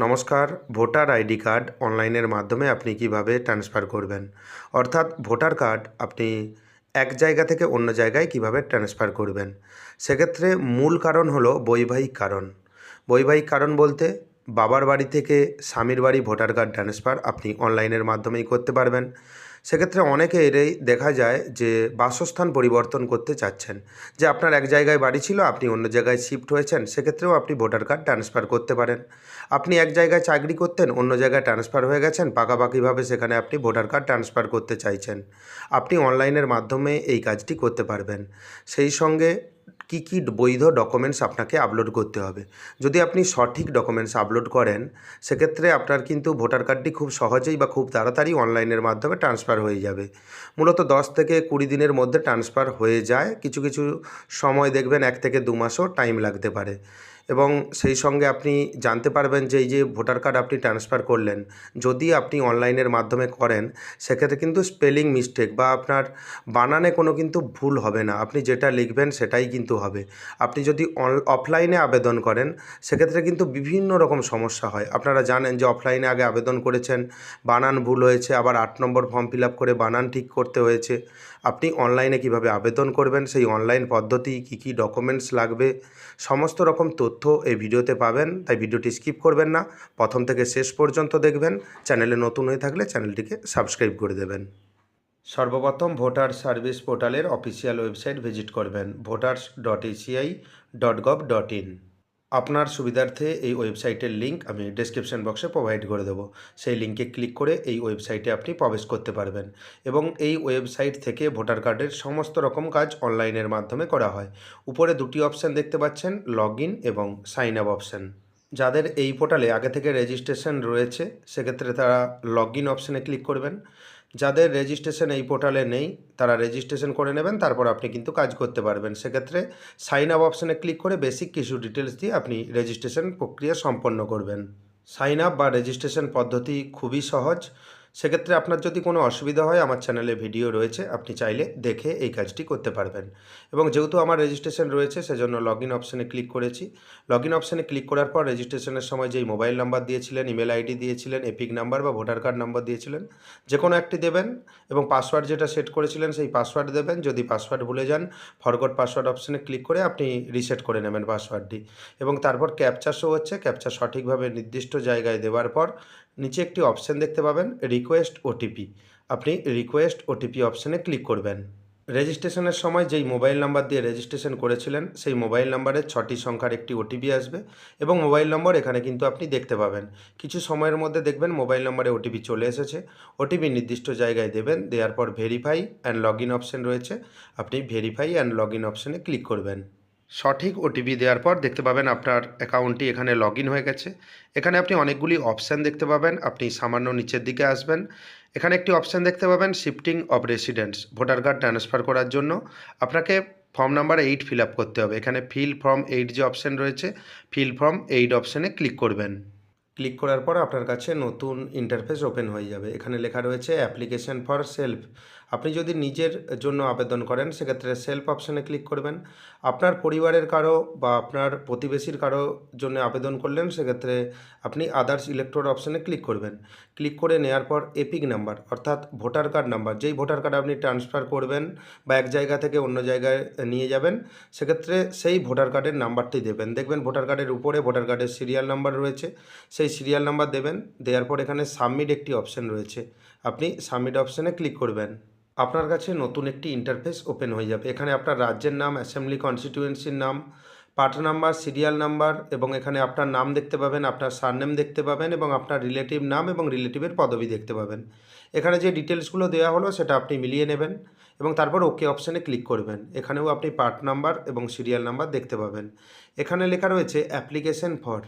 নমস্কার। Voter ID card অনলাইনের মাধ্যমে আপনি কিভাবে ট্রান্সফার করবেন, অর্থাৎ ভোটার কার্ড আপনি এক জায়গা থেকে অন্য জায়গায় কিভাবে ট্রান্সফার করবেন। সেক্ষেত্রে মূল কারণ হলো বৈবাহিক কারণ। বৈবাহিক কারণ বলতে বাবার বাড়ি থেকে স্বামীর বাড়ি ভোটার কার্ড ট্রান্সফার আপনি অনলাইনের মাধ্যমেই করতে পারবেন। সেক্ষেত্রে অনেকেরই দেখা যায় যে বাসস্থান পরিবর্তন করতে চাচ্ছেন, যে আপনার এক জায়গায় বাড়ি ছিল, আপনি অন্য জায়গায় শিফট হয়েছেন, সেক্ষেত্রেও আপনি ভোটার কার্ড ট্রান্সফার করতে পারেন। আপনি এক জায়গায় চাকরি করতেন, অন্য জায়গায় ট্রান্সফার হয়ে গেছেন, পাকাপাকিভাবে সেখানে আপনি ভোটার কার্ড ট্রান্সফার করতে চাইছেন। আপনি অনলাইনের মাধ্যমে এই কাজটি করতে পারবেন। সেই সঙ্গে কী কী বৈধ ডকুমেন্টস আপনাকে আপলোড করতে হবে। যদি আপনি সঠিক ডকুমেন্টস আপলোড করেন, সেক্ষেত্রে আপনার কিন্তু ভোটার কার্ডটি খুব সহজেই বা খুব তাড়াতাড়ি অনলাইনের মাধ্যমে ট্রান্সফার হয়ে যাবে। মূলত 10 থেকে 20 দিনের মধ্যে ট্রান্সফার হয়ে যায়। কিছু কিছু সময় দেখবেন 1 থেকে 2 মাসও টাইম লাগতে পারে। এবং সেই সঙ্গে আপনি জানতে পারবেন যে এই যে ভোটার কার্ড আপনি ট্রান্সফার করলেন, যদি আপনি অনলাইনের মাধ্যমে করেন, সেক্ষেত্রে কিন্তু স্পেলিং মিস্টেক বা আপনার বানানে কোনো কিন্তু ভুল হবে না। আপনি যেটা লিখবেন সেটাই কিন্তু হবে। আপনি যদি অফলাইনে আবেদন করেন, সেক্ষেত্রে কিন্তু বিভিন্ন রকম সমস্যা হয়। আপনারা জানেন যে অফলাইনে আগে আবেদন করেছেন, বানান ভুল হয়েছে, আবার 8 নম্বর ফর্ম ফিল আপ করে বানান ঠিক করতে হয়েছে। আপনি অনলাইনে কিভাবে আবেদন করবেন, সেই অনলাইন পদ্ধতি, কী কী ডকুমেন্টস লাগবে, সমস্ত রকম তথ্য এই ভিডিওতে পাবেন। তাই ভিডিওটি স্কিপ করবেন না, প্রথম থেকে শেষ পর্যন্ত দেখবেন। চ্যানেলে নতুন হয়ে থাকলে চ্যানেলটিকে সাবস্ক্রাইব করে দেবেন। সর্বপ্রথম ভোটার সার্ভিস পোর্টালের অফিসিয়াল ওয়েবসাইট ভিজিট করবেন voters.eci.gov.in। আপনার সুবিধার্থে এই ওয়েবসাইটের লিঙ্ক আমি ডেসক্রিপশন বক্সে প্রোভাইড করে দেবো। সেই লিঙ্কে ক্লিক করে এই ওয়েবসাইটে আপনি প্রবেশ করতে পারবেন এবং এই ওয়েবসাইট থেকে ভোটার কার্ডের সমস্ত রকম কাজ অনলাইনের মাধ্যমে করা হয়। উপরে দুটি অপশান দেখতে পাচ্ছেন, লগ ইন এবং সাইন আপ অপশান। যাদের এই পোর্টালে আগে থেকে রেজিস্ট্রেশন রয়েছে, সেক্ষেত্রে তারা লগ ইন অপশানে ক্লিক করবেন। যাদের রেজিস্ট্রেশন এই পোর্টালে নেই, তারা রেজিস্ট্রেশন করে নেবেন, তারপর আপনি কিন্তু কাজ করতে পারবেন। সেক্ষেত্রে সাইন আপ অপশানে ক্লিক করে বেসিক কিছু ডিটেলস দিয়ে আপনি রেজিস্ট্রেশন প্রক্রিয়া সম্পন্ন করবেন। সাইন আপ বা রেজিস্ট্রেশন পদ্ধতি খুবই সহজ। সেক্ষেত্রে আপনার যদি কোনো অসুবিধা হয়, আমার চ্যানেলে ভিডিও রয়েছে, আপনি চাইলে দেখে এই কাজটি করতে পারবেন। এবং যেহেতু আমার রেজিস্ট্রেশন রয়েছে, সেজন্য লগ ইন অপশানে ক্লিক করেছি। লগ ইন অপশানে ক্লিক করার পর রেজিস্ট্রেশনের সময় যেই মোবাইল নাম্বার দিয়েছিলেন, ইমেল আইডি দিয়েছিলেন, এপিক নাম্বার বা ভোটার কার্ড নাম্বার দিয়েছিলেন, যে কোনো একটি দেবেন এবং পাসওয়ার্ড যেটা সেট করেছিলেন সেই পাসওয়ার্ড দেবেন। যদি পাসওয়ার্ড ভুলে যান, ফরগট পাসওয়ার্ড অপশানে ক্লিক করে আপনি রিসেট করে নেবেন পাসওয়ার্ডটি। এবং তারপর ক্যাপচা শো হচ্ছে, ক্যাপচা সঠিকভাবে নির্দিষ্ট জায়গায় দেওয়ার পর নিচে একটি অপশান দেখতে পাবেন, রিকোয়েস্ট ওটিপি। আপনি রিকোয়েস্ট ওটিপি অপশানে ক্লিক করবেন। রেজিস্ট্রেশনের সময় যেই মোবাইল নাম্বার দিয়ে রেজিস্ট্রেশন করেছিলেন, সেই মোবাইল নাম্বারের 6টি সংখ্যার একটি ওটিপি আসবে এবং মোবাইল নম্বর এখানে কিন্তু আপনি দেখতে পাবেন। কিছু সময়ের মধ্যে দেখবেন মোবাইল নম্বরে ওটিপি চলে এসেছে। ওটিপি নির্দিষ্ট জায়গায় দেবেন, দেওয়ার পর verify and log in option রয়েছে, আপনি ভেরিফাই অ্যান্ড লগ ইন অপশানে ক্লিক করবেন। সঠিক ওটিপি দেওয়ার পর দেখতে পাবেন আপনার অ্যাকাউন্টটি এখানে লগ ইন হয়ে গেছে। এখানে আপনি অনেকগুলি অপশান দেখতে পাবেন। আপনি সামান্য নিচের দিকে আসবেন, এখানে একটি অপশান দেখতে পাবেন, shifting of residence. Voter card transfer করার জন্য আপনাকে ফর্ম নাম্বার 8 ফিল আপ করতে হবে। এখানে ফিল ফর্ম 8 যে অপশান রয়েছে, ফিল ফর্ম 8 অপশানে ক্লিক করবেন। ক্লিক করার পর আপনার কাছে নতুন ইন্টারফেস ওপেন হয়ে যাবে। এখানে লেখা রয়েছে অ্যাপ্লিকেশন ফর সেলফ। আপনি যদি নিজের জন্য আবেদন করেন, সেক্ষেত্রে সেলফ অপশানে ক্লিক করবেন। আপনার পরিবারের কারো বা আপনার প্রতিবেশীর কারো জন্য আবেদন করলেন, সেক্ষেত্রে আপনি আদার্স ইলেক্টর অপশানে ক্লিক করবেন। ক্লিক করে নেওয়ার পর এপিক নাম্বার অর্থাৎ ভোটার কার্ড নাম্বার, যেই ভোটার কার্ড আপনি ট্রান্সফার করবেন বা এক জায়গা থেকে অন্য জায়গায় নিয়ে যাবেন, সেক্ষেত্রে সেই ভোটার কার্ডের নাম্বারটি দেবেন। দেখবেন ভোটার কার্ডের উপরে ভোটার কার্ডের সিরিয়াল নাম্বার রয়েছে, সেই সিরিয়াল নাম্বার দেবেন। দেওয়ার পর এখানে সাবমিট একটি অপশান রয়েছে, আপনি সাবমিট অপশানে ক্লিক করবেন। আপনার কাছে নতুন একটি ইন্টারফেস ওপেন হয়ে যাবে। এখানে আপনার রাজ্যের নাম, অ্যাসেম্বলি কনস্টিটিউয়েন্সির নাম, পার্ট নাম্বার, সিরিয়াল নাম্বার এবং এখানে আপনার নাম দেখতে পাবেন, আপনার সারনেম দেখতে পাবেন এবং আপনার রিলেটিভ নাম এবং রিলেটিভের পদবি দেখতে পাবেন। এখানে যে ডিটেলসগুলো দেওয়া হলো সেটা আপনি মিলিয়ে নেবেন এবং তারপর ওকে অপশানে ক্লিক করবেন। এখানেও আপনি পার্ট নাম্বার এবং সিরিয়াল নাম্বার দেখতে পাবেন। এখানে লেখা রয়েছে অ্যাপ্লিকেশন ফর।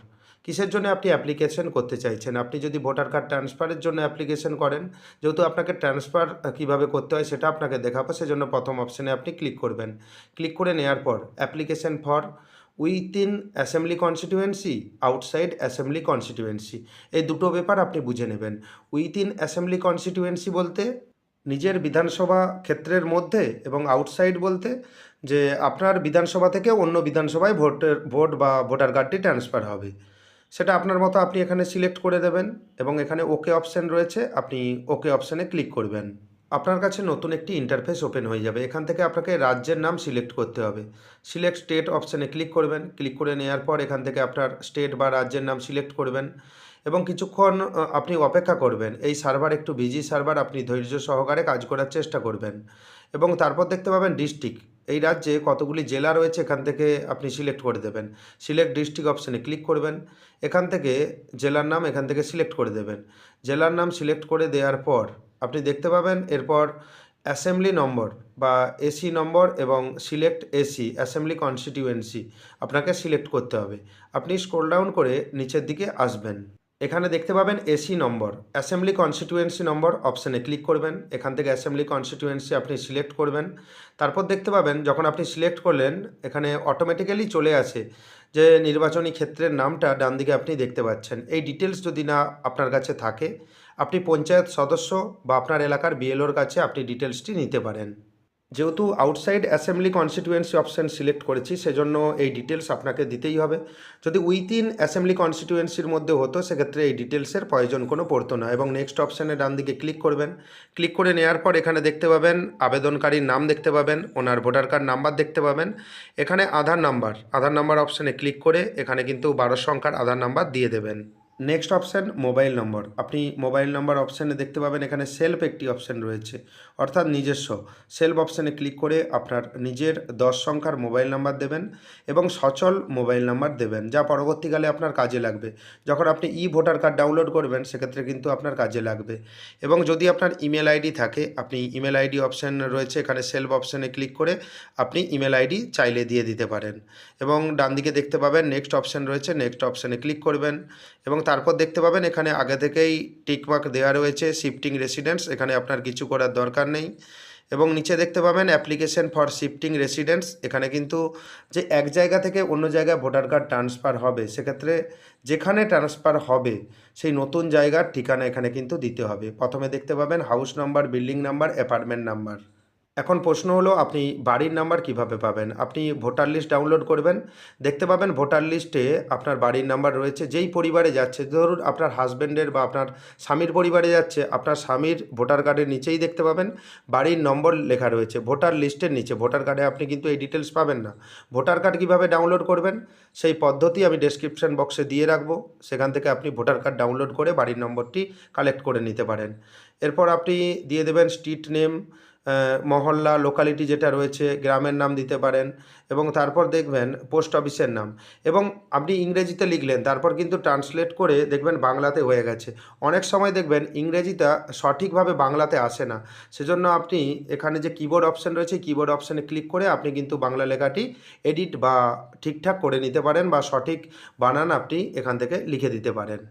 কিসের জন্য আপনি অ্যাপ্লিকেশন করতে চাইছেন? আপনি যদি ভোটার কার্ড ট্রান্সফারের জন্য অ্যাপ্লিকেশন করেন, যেহেতু আপনাকে ট্রান্সফার কীভাবে করতে হয় সেটা আপনাকে দেখাবো, সেজন্য প্রথম অপশানে আপনি ক্লিক করবেন। ক্লিক করে নেওয়ার পর application for within assembly constituency, outside assembly constituency, এই দুটো ব্যাপার আপনি বুঝে নেবেন। উইথিন অ্যাসেম্বলি কনস্টিটিউয়েন্সি বলতে নিজের বিধানসভা ক্ষেত্রের মধ্যে এবং আউটসাইড বলতে যে আপনার বিধানসভা থেকে অন্য বিধানসভায় ভোট বা ভোটার কার্ডটি ট্রান্সফার হবে। সেটা আপনার মতো আপনি এখানে সিলেক্ট করে দেবেন এবং এখানে ওকে অপশান রয়েছে, আপনি ওকে অপশানে ক্লিক করবেন। আপনার কাছে নতুন একটি ইন্টারফেস ওপেন হয়ে যাবে। এখান থেকে আপনাকে রাজ্যের নাম সিলেক্ট করতে হবে। সিলেক্ট স্টেট অপশানে ক্লিক করবেন। ক্লিক করে নেওয়ার পর এখান থেকে আপনার স্টেট বা রাজ্যের নাম সিলেক্ট করবেন এবং কিছুক্ষণ আপনি অপেক্ষা করবেন। এই সার্ভার একটু বিজি সার্ভার, আপনি ধৈর্য সহকারে কাজ করার চেষ্টা করবেন এবং তারপর দেখতে পাবেন ডিস্ট্রিক্ট। এই রাজ্যে কতগুলি জেলা রয়েছে এখান থেকে আপনি সিলেক্ট করে দেবেন। সিলেক্ট ডিস্ট্রিক্ট অপশানে ক্লিক করবেন। এখান থেকে জেলার নাম এখান থেকে সিলেক্ট করে দেবেন। জেলার নাম সিলেক্ট করে দেওয়ার পর আপনি দেখতে পাবেন এরপর অ্যাসেম্বলি নম্বর বা এসি নম্বর এবং সিলেক্ট এসি অ্যাসেম্বলি কনস্টিটিউয়েন্সি আপনাকে সিলেক্ট করতে হবে। আপনি স্ক্রল ডাউন করে নিচের দিকে আসবেন। এখানে দেখতে পাবেন এসি নম্বর অ্যাসেম্বলি কনস্টিটিউয়েন্সি নম্বর অপশানে ক্লিক করবেন। এখান থেকে অ্যাসেম্বলি কনস্টিটিউয়েন্সি আপনি সিলেক্ট করবেন। তারপর দেখতে পাবেন যখন আপনি সিলেক্ট করলেন এখানে অটোমেটিক্যালি চলে আসে যে নির্বাচনী ক্ষেত্রের নামটা ডান দিকে আপনি দেখতে পাচ্ছেন। এই ডিটেলস যদি না আপনার কাছে থাকে আপনি পঞ্চায়েত সদস্য বা আপনার এলাকার বিএলওর কাছে আপনি ডিটেলসটি নিতে পারেন। যেহেতু outside assembly constituency option select করেছি সেজন্য এই ডিটেলস আপনাকে দিতেই হবে। যদি উইথিন অ্যাসেম্বলি কনস্টিটিউয়েন্সির মধ্যে হতো সেক্ষেত্রে এই ডিটেলসের প্রয়োজন কোনো পড়তো না এবং নেক্সট অপশানে ডান দিকে ক্লিক করবেন। ক্লিক করে নেওয়ার পর এখানে দেখতে পাবেন আবেদনকারীর নাম দেখতে পাবেন, ওনার ভোটার কার্ড নাম্বার দেখতে পাবেন, এখানে আধার নাম্বার অপশানে ক্লিক করে এখানে কিন্তু 12 সংখ্যার আধার নাম্বার দিয়ে দেবেন। নেক্সট অপশান মোবাইল নম্বর। আপনি মোবাইল নম্বর অপশানে দেখতে পাবেন এখানে সেলফ একটি অপশান রয়েছে, অর্থাৎ নিজস্ব। সেলফ অপশানে ক্লিক করে আপনার নিজের 10 সংখ্যার মোবাইল নাম্বার দেবেন এবং সচল মোবাইল নাম্বার দেবেন, যা পরবর্তীকালে আপনার কাজে লাগবে। যখন আপনি ভোটার কার্ড ডাউনলোড করবেন সেক্ষেত্রে কিন্তু আপনার কাজে লাগবে। এবং যদি আপনার ইমেল আইডি থাকে আপনি ইমেল আইডি অপশান রয়েছে, এখানে সেলফ অপশানে ক্লিক করে আপনি ইমেল আইডি চাইলে দিয়ে দিতে পারেন। এবং ডান দিকে দেখতে পাবেন নেক্সট অপশান রয়েছে, নেক্সট অপশানে ক্লিক করবেন এবং তারপর দেখতে পাবেন এখানে আগে থেকেই টিকমার্ক দেওয়া রয়েছে শিফটিং রেসিডেন্স, এখানে আপনার কিছু করার দরকার নেই। এবং নিচে দেখতে পাবেন অ্যাপ্লিকেশন ফর শিফটিং রেসিডেন্স, এখানে কিন্তু যে এক জায়গা থেকে অন্য জায়গায় ভোটার কার্ড ট্রান্সফার হবে সেক্ষেত্রে যেখানে ট্রান্সফার হবে সেই নতুন জায়গার ঠিকানা এখানে কিন্তু দিতে হবে। প্রথমে দেখতে পাবেন house number, building number, apartment number. এখন প্রশ্ন হলো আপনি বাড়ির নাম্বার কিভাবে পাবেন? আপনি ভোটার লিস্ট ডাউনলোড করবেন। দেখতে পাবেন ভোটার লিস্টে আপনার বাড়ির নাম্বার রয়েছে। যেই পরিবারে যাচ্ছে, ধরুন আপনার হাজব্যান্ডের বা আপনার স্বামীর পরিবারে যাচ্ছে, আপনার স্বামীর ভোটার কার্ডের নিচেই দেখতে পাবেন বাড়ির নম্বর লেখা রয়েছে ভোটার লিস্টের নিচে। ভোটার কার্ডে আপনি কিন্তু এই ডিটেলস পাবেন না। ভোটার কার্ড কীভাবে ডাউনলোড করবেন সেই পদ্ধতি আমি ডেসক্রিপশন বক্সে দিয়ে রাখবো, সেখান থেকে আপনি ভোটার কার্ড ডাউনলোড করে বাড়ির নম্বরটি কালেক্ট করে নিতে পারেন। এরপর আপনি দিয়ে দেবেন স্ট্রিট নেম, মহল্লা, লোকালিটি যেটা রয়েছে, গ্রামের নাম দিতে পারেন এবং তারপর দেখবেন পোস্ট অফিসের নাম। এবং আপনি ইংরেজিতে লিখলেন, তারপর কিন্তু ট্রান্সলেট করে দেখবেন বাংলাতে হয়ে গেছে। অনেক সময় দেখবেন ইংরেজিটা সঠিকভাবে বাংলাতে আসে না, সেজন্য আপনি এখানে যে কিবোর্ড অপশান রয়েছে কিবোর্ড অপশানে ক্লিক করে আপনি কিন্তু বাংলা লেখাটি এডিট বা ঠিকঠাক করে নিতে পারেন বা সঠিক বানান আপনি এখান থেকে লিখে দিতে পারেন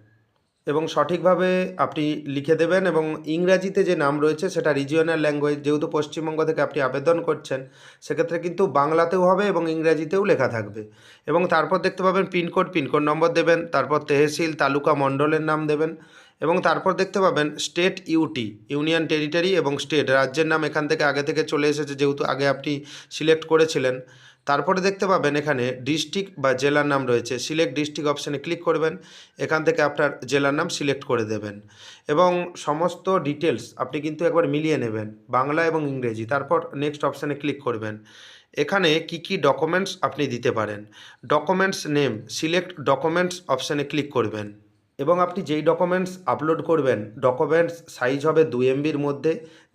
এবং সঠিকভাবে আপনি লিখে দেবেন। এবং ইংরাজিতে যে নাম রয়েছে সেটা রিজিওনাল ল্যাঙ্গুয়েজ, যেহেতু পশ্চিমবঙ্গ থেকে আপনি আবেদন করছেন সেক্ষেত্রে কিন্তু বাংলাতেও হবে এবং ইংরাজিতেও লেখা থাকবে। এবং তারপর দেখতে পাবেন পিনকোড নম্বর দেবেন, তারপর তেহসিল, তালুকা, মণ্ডলের নাম দেবেন এবং তারপর দেখতে পাবেন স্টেট ইউটি, ইউনিয়ন টেরিটরি এবং স্টেট রাজ্যের নাম এখান থেকে আগে থেকে চলে এসেছে যেহেতু আগে আপনি সিলেক্ট করেছিলেন। তারপরে দেখতে পাবেন এখানে ডিস্ট্রিক্ট বা জেলার নাম রয়েছে, সিলেক্ট ডিস্ট্রিক্ট অপশানে ক্লিক করবেন। এখান থেকে আপনার জেলার নাম সিলেক্ট করে দেবেন এবং সমস্ত ডিটেলস আপনি কিন্তু একবার মিলিয়ে নেবেন বাংলা এবং ইংরেজি। তারপর নেক্সট অপশানে ক্লিক করবেন। এখানে কি কি ডকুমেন্টস আপনি দিতে পারেন, ডকুমেন্টস নেম, সিলেক্ট ডকুমেন্টস অপশানে ক্লিক করবেন এবং আপনি যেই ডকুমেন্টস আপলোড করবেন ডকুমেন্টস সাইজ হবে 2 MBর মধ্যে,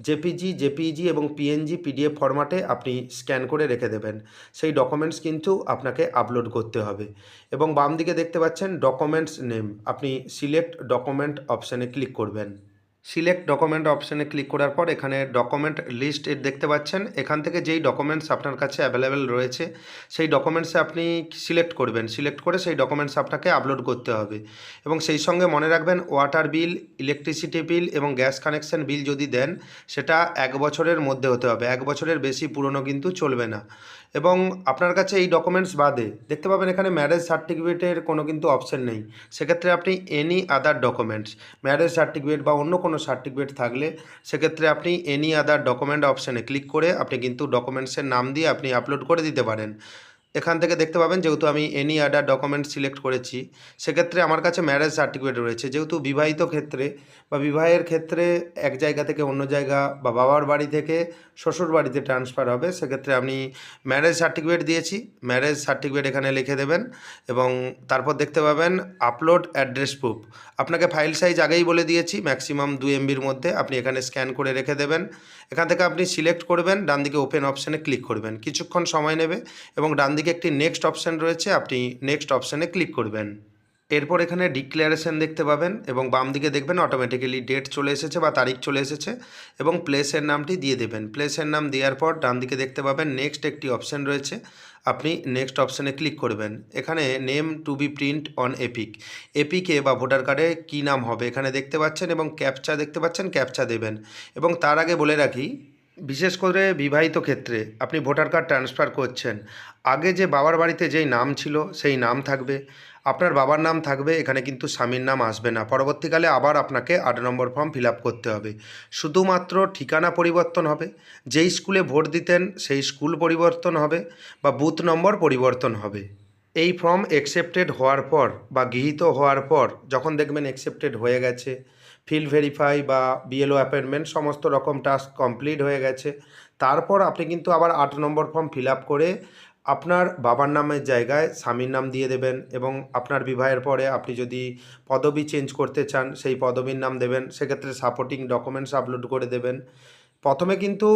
জেপিইজি এবং পিএনজি পিডিএফ ফরম্যাটে আপনি স্ক্যান করে রেখে দেবেন। সেই ডকুমেন্টস কিন্তু আপনাকে আপলোড করতে হবে এবং বাম দিকে দেখতে পাচ্ছেন ডকুমেন্টস নেম, আপনি সিলেক্ট ডকুমেন্ট অপশানে ক্লিক করবেন। সিলেক্ট ডকুমেন্ট অপশানে ক্লিক করার পর এখানে ডকুমেন্ট লিস্ট দেখতে পাচ্ছেন, এখান থেকে যেই ডকুমেন্টস আপনার কাছে অ্যাভেলেবেল রয়েছে সেই ডকুমেন্টসে আপনি সিলেক্ট করবেন। সিলেক্ট করে সেই ডকুমেন্টস আপনাকে আপলোড করতে হবে এবং সেই সঙ্গে মনে রাখবেন ওয়াটার বিল, ইলেকট্রিসিটি বিল এবং গ্যাস কানেকশন বিল যদি দেন সেটা 1 বছরের মধ্যে হতে হবে, 1 বছরের বেশি পুরনো কিন্তু চলবে না। এবং আপনার কাছে এই ডকুমেন্টস বাদে দেখতে পাবেন এখানে ম্যারেজ সার্টিফিকেটের কোনো কিন্তু অপশান নেই, সেক্ষেত্রে আপনি any other documents, marriage certificate বা অন্য কোনো সার্টিফিকেট থাকলে সেক্ষেত্রে আপনি এনি আদার ডকুমেন্ট অপশানে ক্লিক করে আপনি কিন্তু ডকুমেন্টসের নাম দিয়ে আপনি আপলোড করে দিতে পারেন। এখান থেকে দেখতে পাবেন যেহেতু আমি এনি আদার ডকুমেন্ট সিলেক্ট করেছি, সেক্ষেত্রে আমার কাছে ম্যারেজ সার্টিফিকেট রয়েছে। যেহেতু বিবাহিত ক্ষেত্রে বা বিবাহের ক্ষেত্রে এক জায়গা থেকে অন্য জায়গা বা বাবার বাড়ি থেকে শ্বশুর বাড়িতে ট্রান্সফার হবে, সেক্ষেত্রে আমি ম্যারেজ সার্টিফিকেট দিয়েছি। ম্যারেজ সার্টিফিকেট এখানে লিখে দেবেন এবং তারপর দেখতে পাবেন আপলোড অ্যাড্রেস প্রুফ। আপনাকে ফাইল সাইজ আগেই বলে দিয়েছি, ম্যাক্সিমাম 2 MBর মধ্যে। আপনি এখানে স্ক্যান করে রেখে দেবেন। এখান থেকে আপনি সিলেক্ট করবেন, ডান দিকে ওপেন অপশানে ক্লিক করবেন। কিছুক্ষণ সময় নেবে এবং ডান দিকে একটি নেক্সট অপশান রয়েছে, আপনি নেক্সট অপশানে ক্লিক করবেন। এরপর এখানে ডিক্লারেশন দেখতে পাবেন এবং বাম দিকে দেখবেন অটোমেটিক্যালি ডেট চলে এসেছে বা তারিখ চলে এসেছে এবং প্লেসের নামটি দিয়ে দেবেন। প্লেসের নাম দেওয়ার পর ডান দিকে দেখতে পাবেন নেক্সট একটি অপশান রয়েছে, আপনি নেক্সট অপশানে ক্লিক করবেন। এখানে name to be print on EPIC, এপিকে বা ভোটার কার্ডে কী নাম হবে এখানে দেখতে পাচ্ছেন এবং ক্যাপচা দেখতে পাচ্ছেন, ক্যাপচা দেবেন। এবং তার আগে বলে রাখি, বিশেষ করে বিবাহিত ক্ষেত্রে আপনি ভোটার কার্ড ট্রান্সফার করছেন, আগে যে বাবার বাড়িতে যেই নাম ছিল সেই নাম থাকবে, আপনার বাবার নাম থাকবে, এখানে কিন্তু স্বামীর নাম আসবে না। পরবর্তীকালে আবার আপনাকে 8 নম্বর ফর্ম ফিল আপ করতে হবে। শুধুমাত্র ঠিকানা পরিবর্তন হবে, যেই স্কুলে ভোট দিতেন সেই স্কুল পরিবর্তন হবে বা বুথ নম্বর পরিবর্তন হবে। এই ফর্ম অ্যাকসেপ্টেড হওয়ার পর বা গৃহীত হওয়ার পর যখন দেখবেন অ্যাকসেপ্টেড হয়ে গেছে, ফিল্ড ভেরিফাই বা বিএলও অ্যাপয়েন্টমেন্ট সমস্ত রকম টাস্ক কমপ্লিট হয়ে গেছে, তারপর আপনি কিন্তু আবার 8 নম্বর ফর্ম ফিল আপ করে আপনার বাবার নামের জায়গায় স্বামীর নাম দিয়ে দেবেন এবং আপনার বিবাহের পরে আপনি যদি পদবি চেঞ্জ করতে চান সেই পদবীর নাম দেবেন। সেক্ষেত্রে সাপোর্টিং ডকুমেন্টস আপলোড করে দেবেন। প্রথমে কিন্তু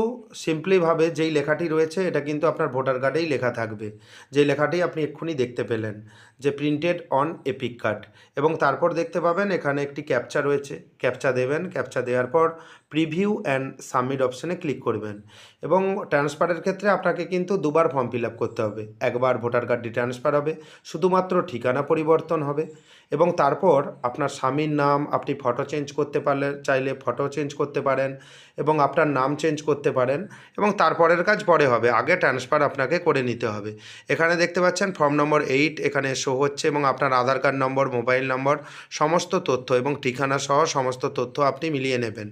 সিম্পলিভাবে যেই লেখাটি রয়েছে এটা কিন্তু আপনার ভোটার কার্ডেই লেখা থাকবে, যেই লেখাটি আপনি এক্ষুনি দেখতে পেলেন যে প্রিন্টেড অন এপিক কার্ড। এবং তারপর দেখতে পাবেন এখানে একটি ক্যাপচা রয়েছে, ক্যাপচা দেবেন। ক্যাপচা দেওয়ার পর প্রিভিউ অ্যান্ড সাবমিট অপশানে ক্লিক করবেন। এবং ট্রান্সফারের ক্ষেত্রে আপনাকে কিন্তু দুবার ফর্ম ফিল আপ করতে হবে। একবার ভোটার কার্ডটি ট্রান্সফার হবে, শুধুমাত্র ঠিকানা পরিবর্তন হবে এবং তারপর আপনার স্বামীর নাম আপনি ফটো চেঞ্জ করতে পারলে চাইলে ফটো চেঞ্জ করতে পারেন এবং আপনার নাম চেঞ্জ করতে পারেন এবং তারপরের কাজ পরে হবে, আগে ট্রান্সফার আপনাকে করে নিতে হবে। এখানে দেখতে পাচ্ছেন ফর্ম নম্বর 8 এখানে শো হচ্ছে এবং আপনার আধার কার্ড নম্বর, মোবাইল নম্বর, সমস্ত তথ্য এবং ঠিকানা সহ সমস্ত তথ্য আপনি মিলিয়ে নেবেন।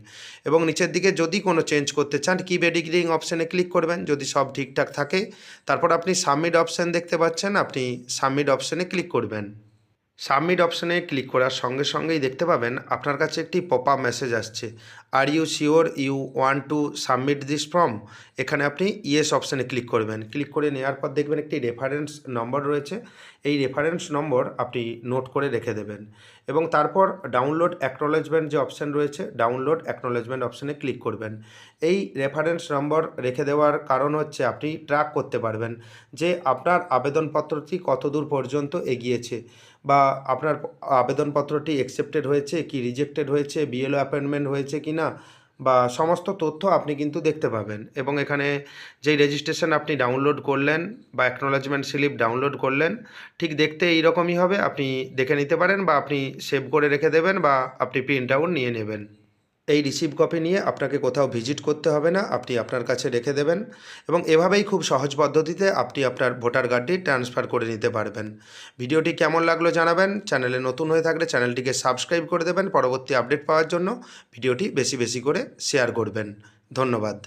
এবং নিচের দিকে যদি কোনো চেঞ্জ করতে চান কিপ এডিটিং অপশানে ক্লিক করবেন, যদি সব ঠিকঠাক থাকে তারপর আপনি সাবমিট অপশান দেখতে পাচ্ছেন, আপনি সাবমিট অপশানে ক্লিক করবেন। সাবমিট অপশানে ক্লিক করার সঙ্গে সঙ্গেই দেখতে পাবেন আপনার কাছে একটি পপ আপ মেসেজ আসছে, are you sure you want to submit this form. এখানে আপনি ইয়েস অপশানে ক্লিক করবেন। ক্লিক করে নেওয়ার পর দেখবেন একটি রেফারেন্স নম্বর রয়েছে, এই রেফারেন্স নম্বর আপনি নোট করে রেখে দেবেন এবং তারপর ডাউনলোড অ্যাকনোলেজমেন্ট যে অপশান রয়েছে, ডাউনলোড অ্যাকনোলেজমেন্ট অপশানে ক্লিক করবেন। এই রেফারেন্স নম্বর রেখে দেওয়ার কারণ হচ্ছে আপনি ট্র্যাক করতে পারবেন যে আপনার আবেদনপত্রটি কতদূর পর্যন্ত এগিয়েছে বা আপনার আবেদনপত্রটি অ্যাকসেপ্টেড হয়েছে কি রিজেক্টেড হয়েছে, বিএলও অ্যাপয়েন্টমেন্ট হয়েছে কি না, বা সমস্ত তথ্য আপনি কিন্তু দেখতে পাবেন। এবং এখানে যেই রেজিস্ট্রেশন আপনি ডাউনলোড করলেন বা অ্যাকনোলেজমেন্ট স্লিপ ডাউনলোড করলেন, ঠিক দেখতে এইরকমই হবে। আপনি দেখে নিতে পারেন বা আপনি সেভ করে রেখে দেবেন বা আপনি প্রিন্ট আউট নিয়ে নেবেন। এই রিসিভ কপি নিয়ে আপনাকে কোথাও ভিজিট করতে হবে না, আপনি আপনার কাছে রেখে দেবেন এবং এভাবেই খুব সহজ পদ্ধতিতে আপনি আপনার ভোটার কার্ডটি ট্রান্সফার করে নিতে পারবেন। ভিডিওটি কেমন লাগলো জানাবেন। চ্যানেলে নতুন হয়ে থাকলে চ্যানেলটিকে সাবস্ক্রাইব করে দেবেন পরবর্তী আপডেট পাওয়ার জন্য। ভিডিওটি বেশি বেশি করে শেয়ার করবেন। ধন্যবাদ।